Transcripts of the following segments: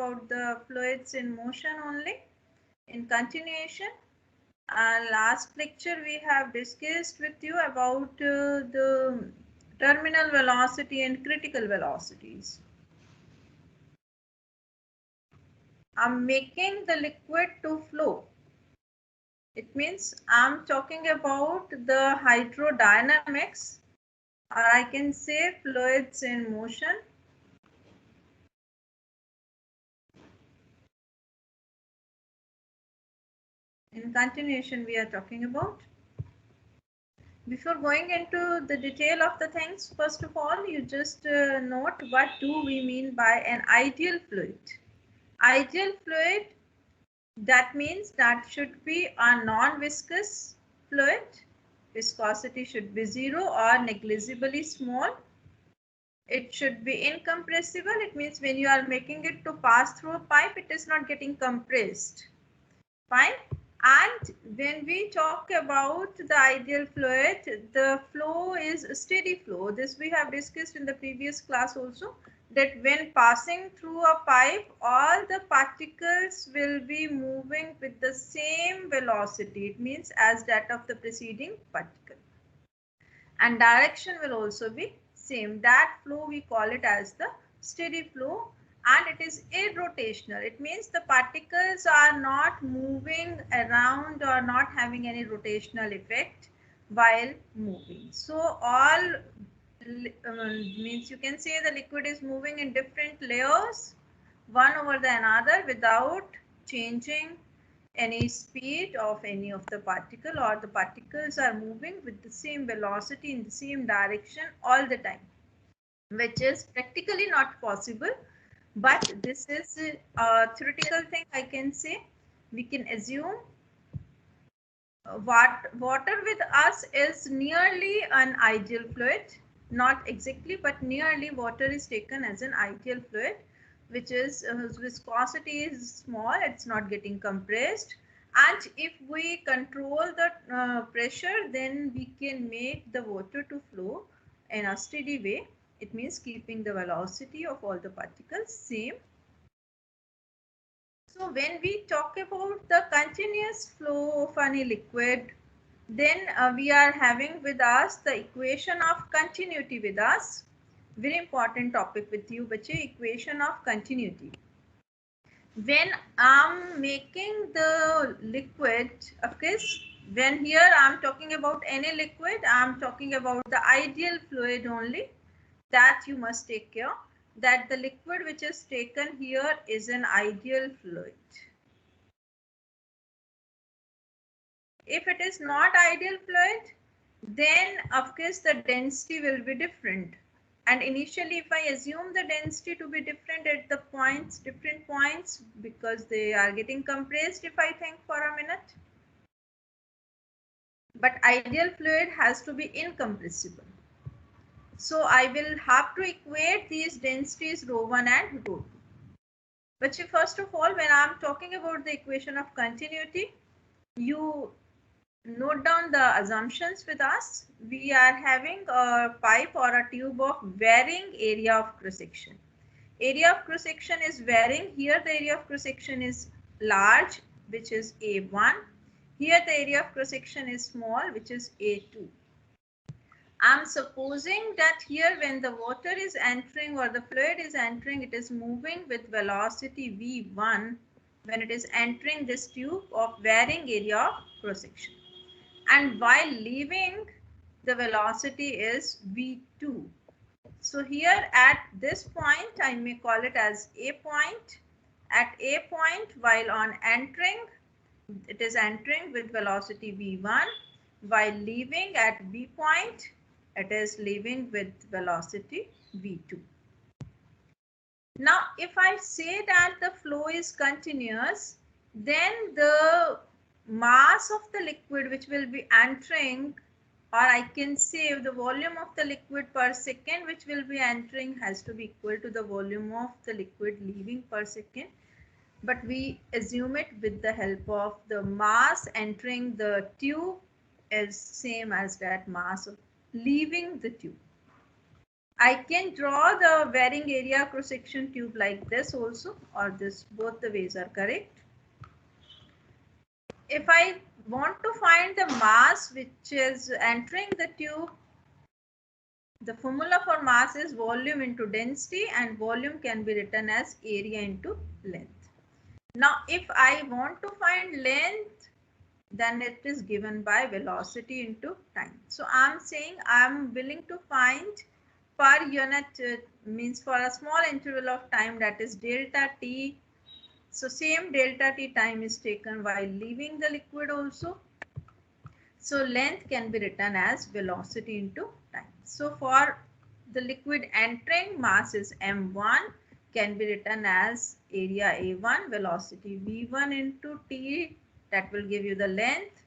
about the fluids in motion only. In continuation, last lecture we have discussed with you about the terminal velocity and critical velocities. I'm making the liquid to flow. It means I'm talking about the hydrodynamics, or I can say fluids in motion. In continuation, we are talking about. Before going into the detail of the things, first of all, you just note what do we mean by an ideal fluid. Ideal fluid, that means that should be a non-viscous fluid. Viscosity should be 0 or negligibly small. It should be incompressible. It means when you are making it to pass through a pipe, it is not getting compressed. Fine. And when we talk about the ideal fluid, the flow is a steady flow. This we have discussed in the previous class also, that when passing through a pipe, all the particles will be moving with the same velocity. It means as that of the preceding particle. And direction will also be same. That flow we call it as the steady flow. And it is irrotational. It means the particles are not moving around or not having any rotational effect while moving. So all means you can say the liquid is moving in different layers, one over the another, without changing any speed of any of the particle, or the particles are moving with the same velocity in the same direction all the time, which is practically not possible. But this is a theoretical thing, I can say. We can assume water with us is nearly an ideal fluid, not exactly, but nearly. Water is taken as an ideal fluid, which is whose viscosity is small, it's not getting compressed. And if we control the pressure, then we can make the water to flow in a steady way. It means keeping the velocity of all the particles same. So when we talk about the continuous flow of any liquid, then we are having with us the equation of continuity with us. Very important topic with you, bache, equation of continuity. When I'm making the liquid, of course, when here I'm talking about any liquid, I'm talking about the ideal fluid only, that you must take care that the liquid which is taken here is an ideal fluid. If it is not ideal fluid, then of course the density will be different. And initially, if I assume the density to be different at the points, different points, because they are getting compressed, if I think for a minute. But ideal fluid has to be incompressible. So I will have to equate these densities ρ1 and ρ2. But first of all, when I'm talking about the equation of continuity, you note down the assumptions with us. We are having a pipe or a tube of varying area of cross section. Area of cross section is varying. Here the area of cross section is large, which is A1. Here the area of cross section is small, which is A2. I'm supposing that here when the water is entering or the fluid is entering, it is moving with velocity V1 when it is entering this tube of varying area of cross section. And while leaving, the velocity is V2. So here at this point, I may call it as A point. At A point, while on entering, it is entering with velocity V1. While leaving at B point, it is leaving with velocity V2. Now, if I say that the flow is continuous, then the mass of the liquid which will be entering, or I can say the volume of the liquid per second which will be entering, has to be equal to the volume of the liquid leaving per second. But we assume it with the help of the mass entering the tube is same as that mass of leaving the tube. I can draw the varying area cross section tube like this also, or this, both the ways are correct. If I want to find the mass which is entering the tube, the formula for mass is volume into density, and volume can be written as area into length. Now, if I want to find length, then it is given by velocity into time. So I'm saying I'm willing to find per unit, means for a small interval of time, that is delta t. So same delta t time is taken while leaving the liquid also. So length can be written as velocity into time. So for the liquid entering, mass is m1, can be written as area a1, velocity v1 into t, that will give you the length,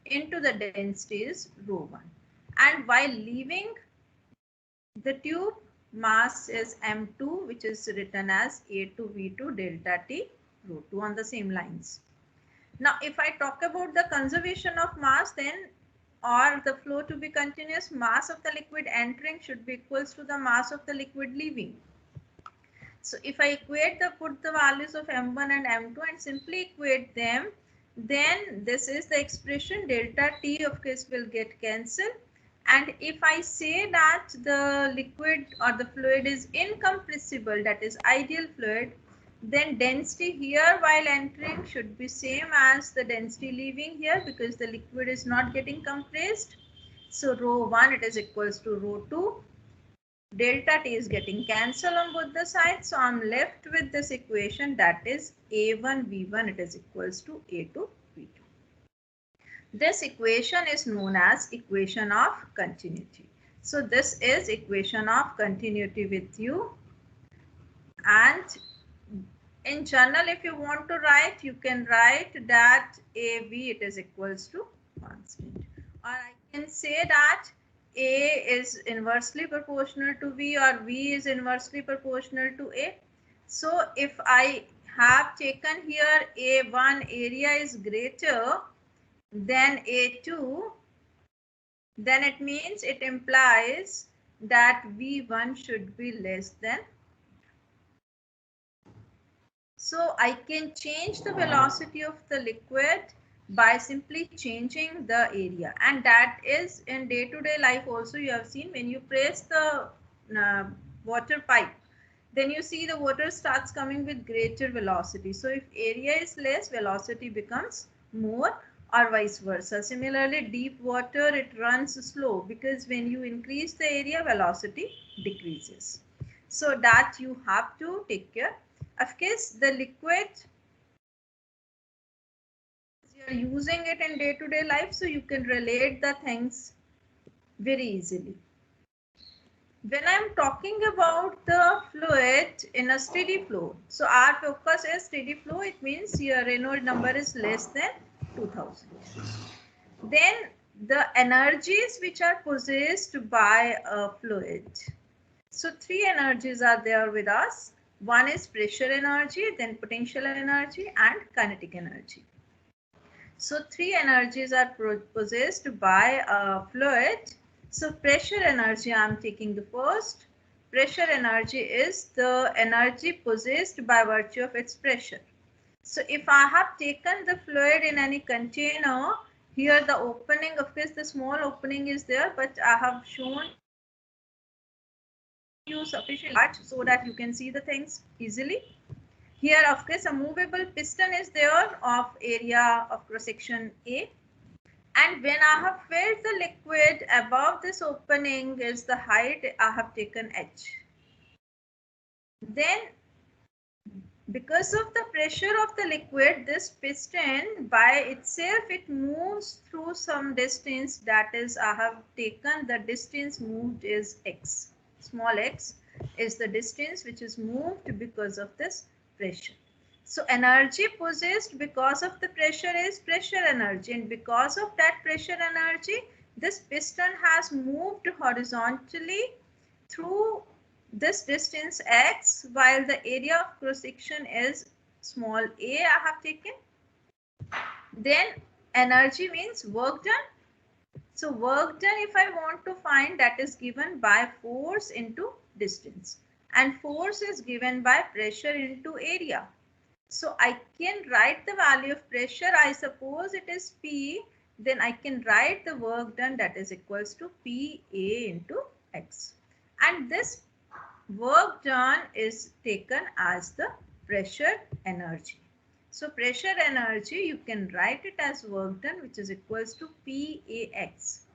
into the density is rho1. And while leaving the tube, mass is m2, which is written as a2 v2 delta t rho2 on the same lines. Now, if I talk about the conservation of mass, then, or the flow to be continuous, mass of the liquid entering should be equals to the mass of the liquid leaving. So if I equate put the values of m1 and m2 and simply equate them, then this is the expression, delta t of course will get cancelled. And if I say that the liquid or the fluid is incompressible, that is ideal fluid, then density here while entering should be same as the density leaving here, because the liquid is not getting compressed. So rho1, it is equals to rho2. Delta t is getting cancelled on both the sides. So I'm left with this equation, that is a1 v1, it is equals to a2 v2. This equation is known as equation of continuity. So this is equation of continuity with you. And in general, if you want to write, you can write that AV, it is equals to constant. Or I can say that A is inversely proportional to V, or V is inversely proportional to A. So if I have taken here A1 area is greater than A2, then it means, it implies that V1 should be less than. So I can change the velocity of the liquid by simply changing the area, and that is in day-to-day life also. You have seen when you press the water pipe, then you see the water starts coming with greater velocity. So if area is less, velocity becomes more, or vice versa. Similarly, deep water, it runs slow, because when you increase the area, velocity decreases. So that you have to take care. Of course, the liquid, you are using it in day-to-day life, so you can relate the things very easily. When I'm talking about the fluid in a steady flow, so our focus is steady flow. It means your Reynolds number is less than 2000. Then the energies which are possessed by a fluid. So three energies are there with us. One is pressure energy, then potential energy, and kinetic energy. So three energies are possessed by a fluid. So pressure energy, I am taking the first. Pressure energy is the energy possessed by virtue of its pressure. So if I have taken the fluid in any container, here the opening, of course the small opening is there, but I have shown you sufficient large so that you can see the things easily. Here, of course, a movable piston is there of area of cross section A. And when I have filled the liquid, above this opening is the height, I have taken h. Then, because of the pressure of the liquid, this piston by itself, it moves through some distance, that is, I have taken the distance moved is x. Small x is the distance which is moved because of this pressure. So energy possessed because of the pressure is pressure energy, and because of that pressure energy, this piston has moved horizontally through this distance x, while the area of cross section is small a I have taken. Then energy means work done. So work done, if I want to find, that is given by force into distance, and force is given by pressure into area. So I can write the value of pressure. I suppose it is P. Then I can write the work done, that is equals to PA into X. And this work done is taken as the pressure energy. So pressure energy, you can write it as work done, which is equals to PAX.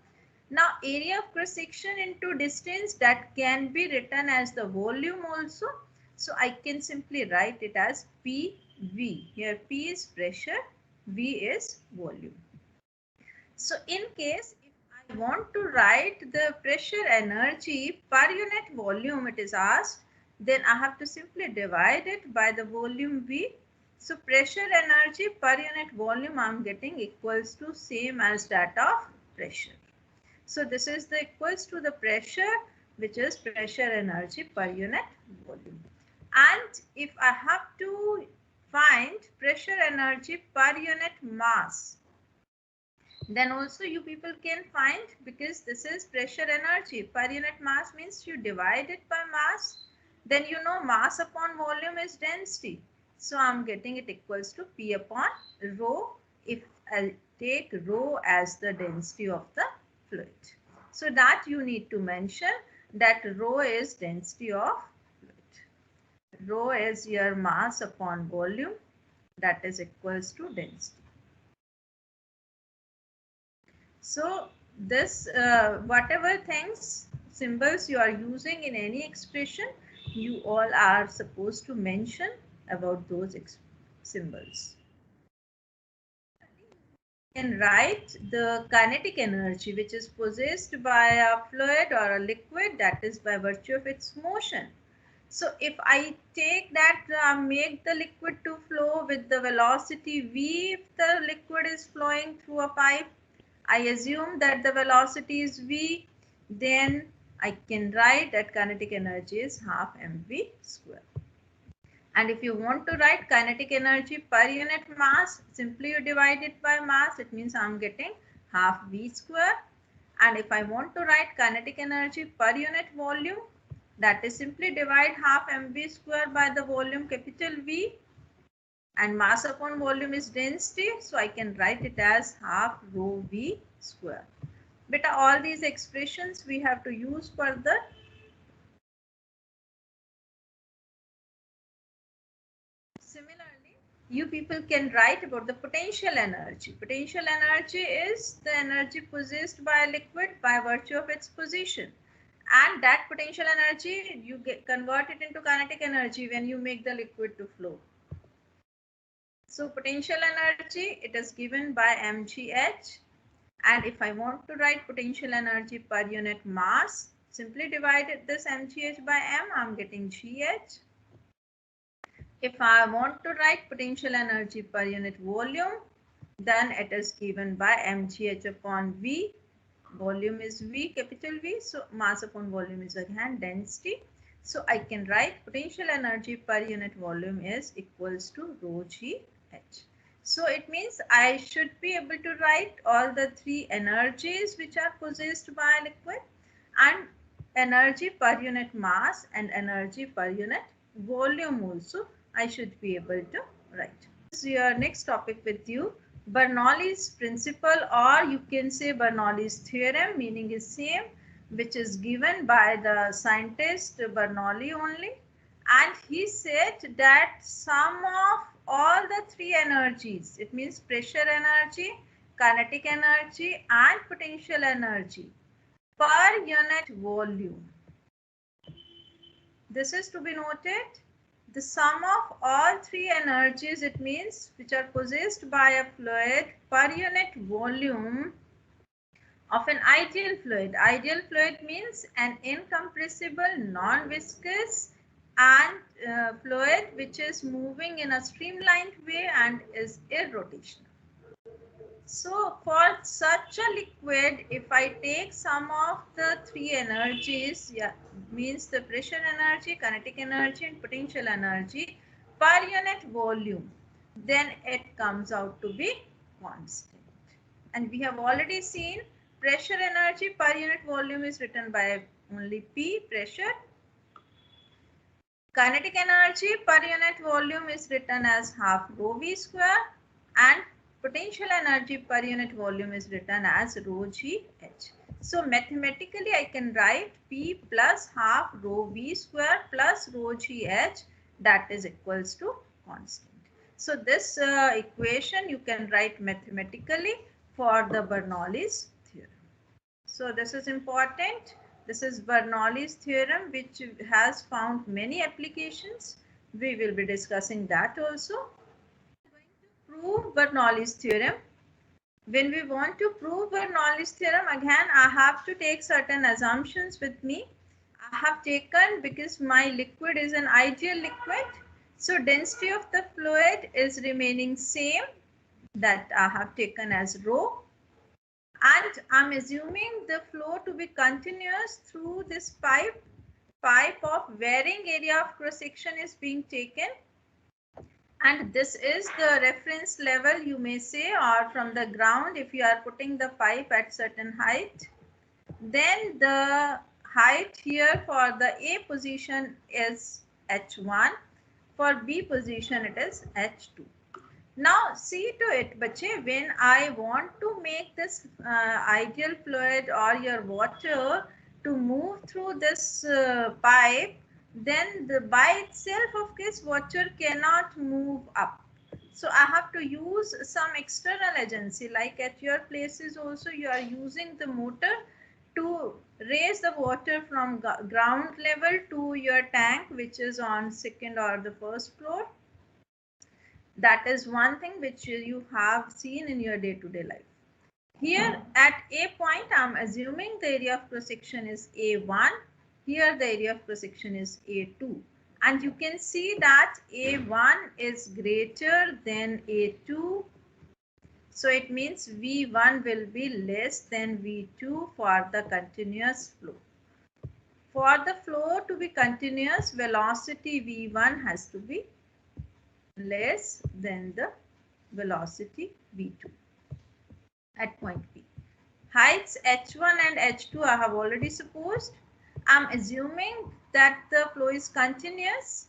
Now area of cross section into distance, that can be written as the volume also. So I can simply write it as PV. Here P is pressure, V is volume. So in case if I want to write the pressure energy per unit volume, it is asked, then I have to simply divide it by the volume V. So pressure energy per unit volume I am getting equals to same as that of pressure. So this is the equals to the pressure, which is pressure energy per unit volume. And if I have to find pressure energy per unit mass, then also you people can find, because this is pressure energy per unit mass, means you divide it by mass, then you know mass upon volume is density. So I'm getting it equals to P upon rho if I take rho as the density of the fluid. So that you need to mention, that rho is density of fluid. Rho is your mass upon volume, that is equals to density. So this whatever things, symbols you are using in any expression, you all are supposed to mention about those symbols. You can write the kinetic energy which is possessed by a fluid or a liquid, that is by virtue of its motion. So if I take that, make the liquid to flow with the velocity v, if the liquid is flowing through a pipe, I assume that the velocity is v, then I can write that kinetic energy is half mv square. And if you want to write kinetic energy per unit mass, simply you divide it by mass, it means I am getting half v square. And if I want to write kinetic energy per unit volume, that is simply divide half mv square by the volume capital V, and mass upon volume is density, so I can write it as half rho V square. But all these expressions we have to use further. Similarly, you people can write about the potential energy. Potential energy is the energy possessed by a liquid by virtue of its position. And that potential energy, you convert it into kinetic energy when you make the liquid to flow. So potential energy, it is given by mgh. And if I want to write potential energy per unit mass, simply divide this mgh by m, I'm getting gh. If I want to write potential energy per unit volume, then it is given by mgh upon v. Volume is v, capital V, so mass upon volume is again density. So I can write potential energy per unit volume is equals to rho g h. So it means I should be able to write all the three energies which are possessed by a liquid, and energy per unit mass and energy per unit volume also I should be able to write. This is your next topic with you. Bernoulli's principle, or you can say Bernoulli's theorem, meaning is same, which is given by the scientist Bernoulli only. And he said that sum of all the three energies, it means pressure energy, kinetic energy and potential energy per unit volume. This is to be noted. The sum of all three energies, it means, which are possessed by a fluid per unit volume of an ideal fluid. Ideal fluid means an incompressible, non-viscous and fluid which is moving in a streamlined way and is irrotational. So for such a liquid, if I take sum of the three energies, means the pressure energy, kinetic energy and potential energy per unit volume, then it comes out to be constant. And we have already seen pressure energy per unit volume is written by only P, pressure, Kinetic energy per unit volume is written as half rho v square, and potential energy per unit volume is written as rho g h. So mathematically I can write P plus half rho v square plus rho g h, that is equals to constant. So this equation you can write mathematically for the Bernoulli's theorem. So this is important. This is Bernoulli's theorem, which has found many applications. We will be discussing that also. Going to prove Bernoulli's theorem. When we want to prove Bernoulli's theorem, again I have to take certain assumptions with me. I have taken, because my liquid is an ideal liquid, so density of the fluid is remaining same, that I have taken as rho. And I'm assuming the flow to be continuous through this pipe of varying area of cross section is being taken, and this is the reference level, you may say, or from the ground. If you are putting the pipe at certain height, then the height here for the A position is h1, for B position it is h2. Now see to it, bache, when I want to make this ideal fluid or your water to move through this pipe, then by itself of course water cannot move up. So I have to use some external agency, like at your places also you are using the motor to raise the water from ground level to your tank, which is on second or the first floor. That is one thing which you have seen in your day-to-day life. Here at A point, I'm assuming the area of cross section is A1. Here the area of cross section is A2. And you can see that A1 is greater than A2. So it means V1 will be less than V2 for the continuous flow. For the flow to be continuous, velocity V1 has to be less than the velocity V2 at point P. Heights h1 and h2 I have already supposed. I'm assuming that the flow is continuous.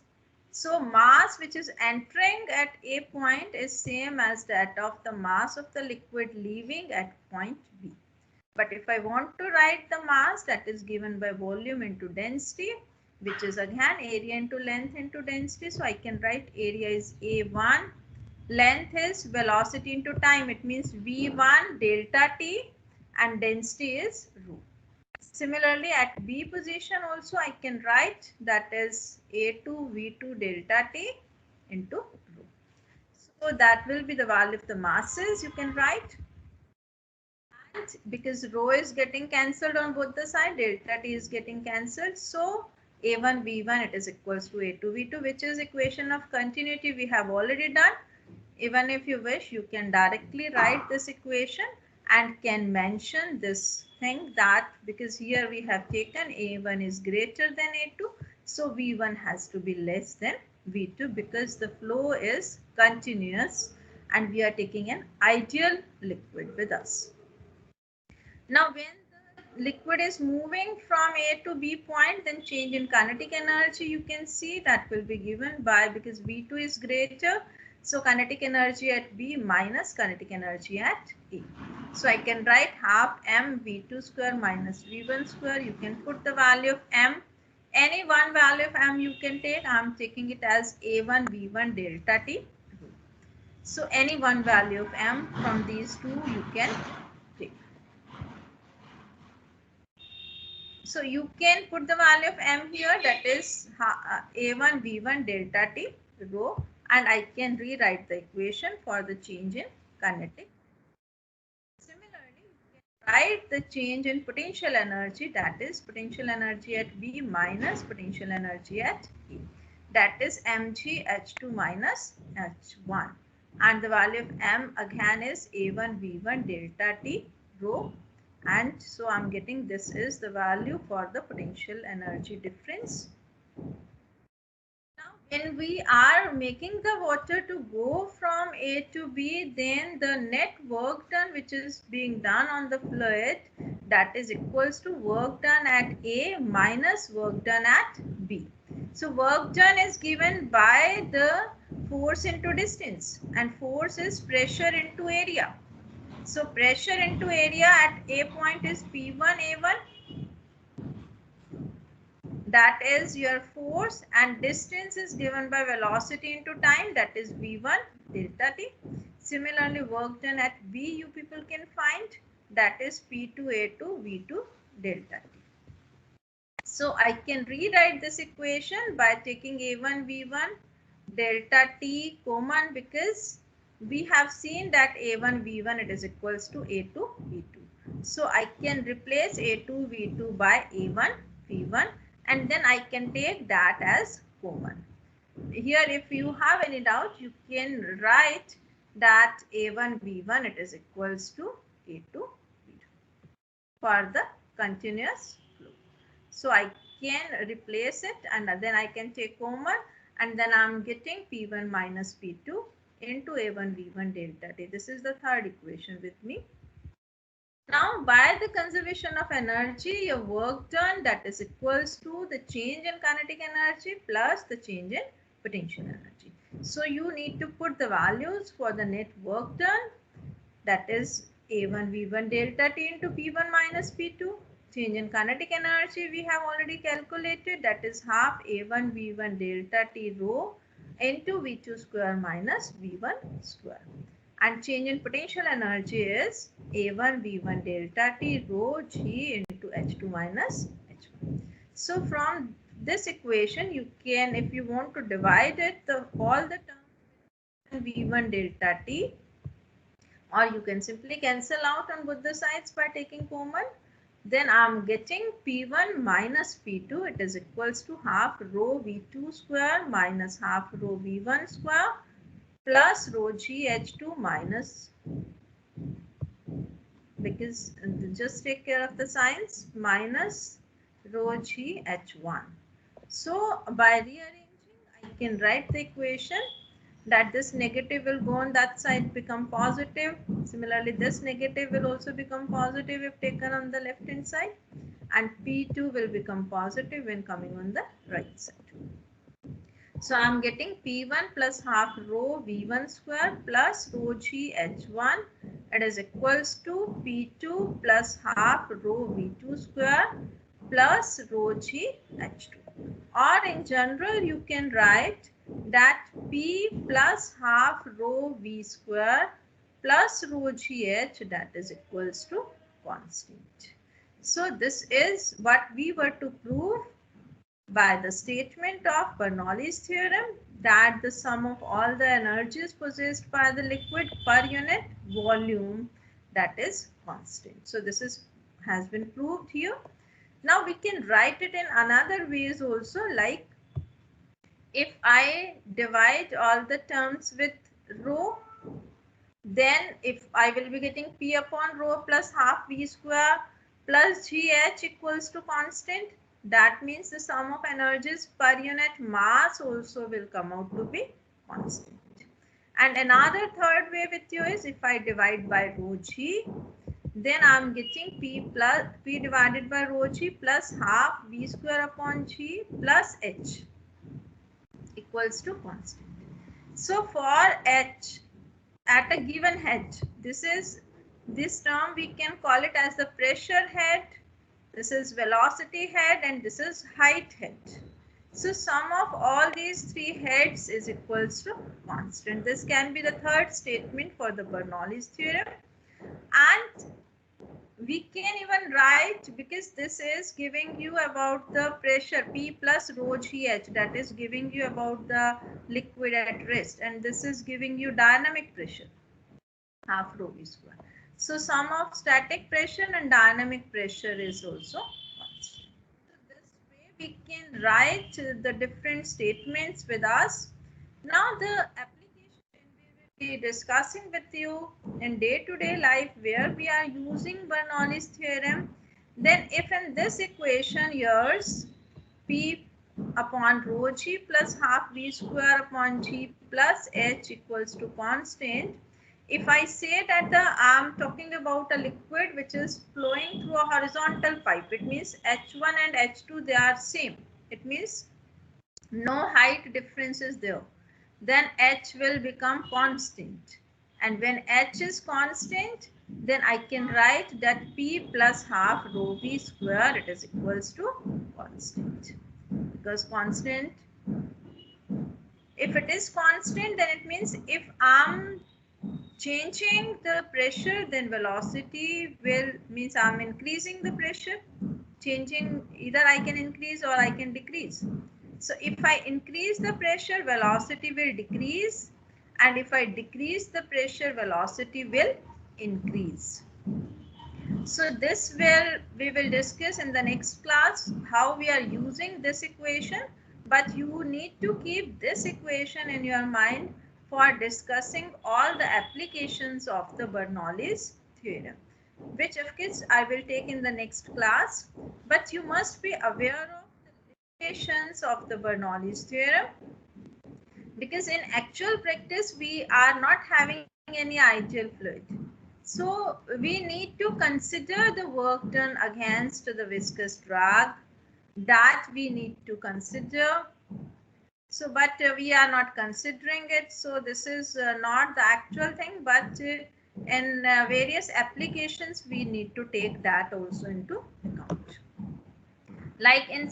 So mass which is entering at A point is same as that of the mass of the liquid leaving at point B. But if I want to write the mass, that is given by volume into density, which is again area into length into density. So I can write area is A1, length is velocity into time. It means V1 delta T, and density is rho. Similarly, at B position also I can write, that is A2 V2 delta T into rho. So that will be the value of the masses you can write. Because rho is getting cancelled on both the side, delta T is getting cancelled. So A1 V1 it is equals to A2 V2, which is equation of continuity we have already done. Even if you wish, you can directly write this equation and can mention this thing, that because here we have taken A1 is greater than A2, so V1 has to be less than V2 because the flow is continuous and we are taking an ideal liquid with us. Now when the liquid is moving from A to B point, then change in kinetic energy you can see that will be given by, because V2 is greater, so kinetic energy at B minus kinetic energy at A. So I can write half m V2 square minus V1 square. You can put the value of m. Any one value of m you can take. I am taking it as A1 V1 delta T. So any one value of m from these two you can take. So you can put the value of m here, that is A1 V1 delta T rho, and I can rewrite the equation for the change in kinetic. Similarly, you can write the change in potential energy, that is potential energy at B minus potential energy at A. That is mg h2 minus h1. And the value of m again is A1 V1 delta T rho. And so I'm getting this is the value for the potential energy difference. Now when we are making the water to go from A to B, then the net work done which is being done on the fluid, that is equals to work done at A minus work done at B. So work done is given by the force into distance, and force is pressure into area. So pressure into area at A point is P1 A1. That is your force, and distance is given by velocity into time, that is V1 delta T. Similarly, work done at B you people can find, that is P2 A2 V2 delta T. So I can rewrite this equation by taking A1 V1 delta T common, because we have seen that A1 V1 it is equals to A2 V2. So I can replace A2 V2 by A1 V1, and then I can take that as common. Here if you have any doubt, you can write that A1 V1 it is equals to A2 V2 for the continuous flow. So I can replace it, and then I can take common, and then I'm getting P1 minus P2 into A1 V1 delta T. This is the third equation with me. Now by the conservation of energy, your work done, that is equals to the change in kinetic energy plus the change in potential energy. So you need to put the values for the net work done, that is A1 V1 delta T into P1 minus P2. Change in kinetic energy we have already calculated, that is half A1 V1 delta T rho into V2 square minus V1 square. And change in potential energy is A1 V1 delta T rho G into H2 minus H1. So from this equation you can, if you want to divide it, all the terms V1 delta T, or you can simply cancel out on both the sides by taking common. Then I'm getting P1 minus P2, it is equals to half rho V2 square minus half rho V1 square plus rho G H2 minus, because just take care of the signs, minus rho G H1. So by rearranging, I can write the equation that this negative will go on that side, become positive. Similarly, this negative will also become positive if taken on the left hand side, and P2 will become positive when coming on the right side. So I'm getting P1 plus half rho V1 square plus rho G H1, it is equals to P2 plus half rho V2 square plus rho G H2. Or in general, you can write that P plus half rho V square plus rho GH, that is equals to constant. So this is what we were to prove by the statement of Bernoulli's theorem, that the sum of all the energies possessed by the liquid per unit volume, that is constant. So this has been proved here. Now we can write it in another ways also, like if I divide all the terms with rho, then if I will be getting P upon rho plus half V square plus GH equals to constant, that means the sum of energies per unit mass also will come out to be constant. And another third way with you is if I divide by rho G, then I'm getting P divided by rho G plus half V square upon G plus H equals to constant. So for H at a given head, this term we can call it as the pressure head, this is velocity head, and this is height head. So sum of all these three heads is equals to constant. This can be the third statement for the Bernoulli's theorem. And we can even write, because this is giving you about the pressure P plus rho GH, that is giving you about the liquid at rest, and this is giving you dynamic pressure, half rho V square. So sum of static pressure and dynamic pressure is also constant. So this way we can write the different statements with us. Now the application we will be discussing with you in day-to-day life, where we are using Bernoulli's theorem. Then if in this equation yours P upon rho G plus half V square upon G plus H equals to constant, if I say that I'm talking about a liquid which is flowing through a horizontal pipe, it means H1 and H2 they are same. It means no height difference is there, then H will become constant. And when H is constant, then I can write that P plus half rho V square, it is equals to constant. Because constant, if it is constant, then it means if I'm changing the pressure, then velocity will means I'm increasing the pressure. Changing, either I can increase or I can decrease. So if I increase the pressure, velocity will decrease, and if I decrease the pressure, velocity will increase. So this we will discuss in the next class how we are using this equation, but you need to keep this equation in your mind for discussing all the applications of the Bernoulli's theorem, which of course I will take in the next class, but you must be aware of the limitations of the Bernoulli's theorem, because in actual practice we are not having any ideal fluid. So we need to consider the work done against the viscous drag, that we need to consider. So but we are not considering it, so this is not the actual thing, but in various applications we need to take that also into account. Like in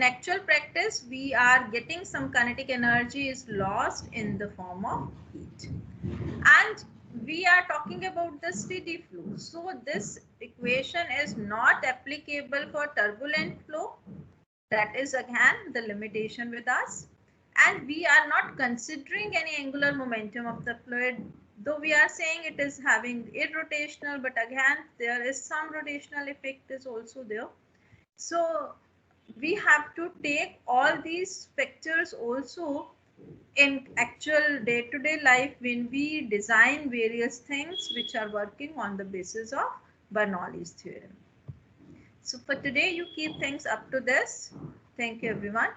actual practice we are getting some kinetic energy is lost in the form of heat, and we are talking about the steady flow. So this equation is not applicable for turbulent flow. That is again the limitation with us. And we are not considering any angular momentum of the fluid, though we are saying it is having irrotational, but again there is some rotational effect is also there. So we have to take all these factors also in actual day-to-day life when we design various things which are working on the basis of Bernoulli's theorem. So for today, you keep things up to this. Thank you, everyone.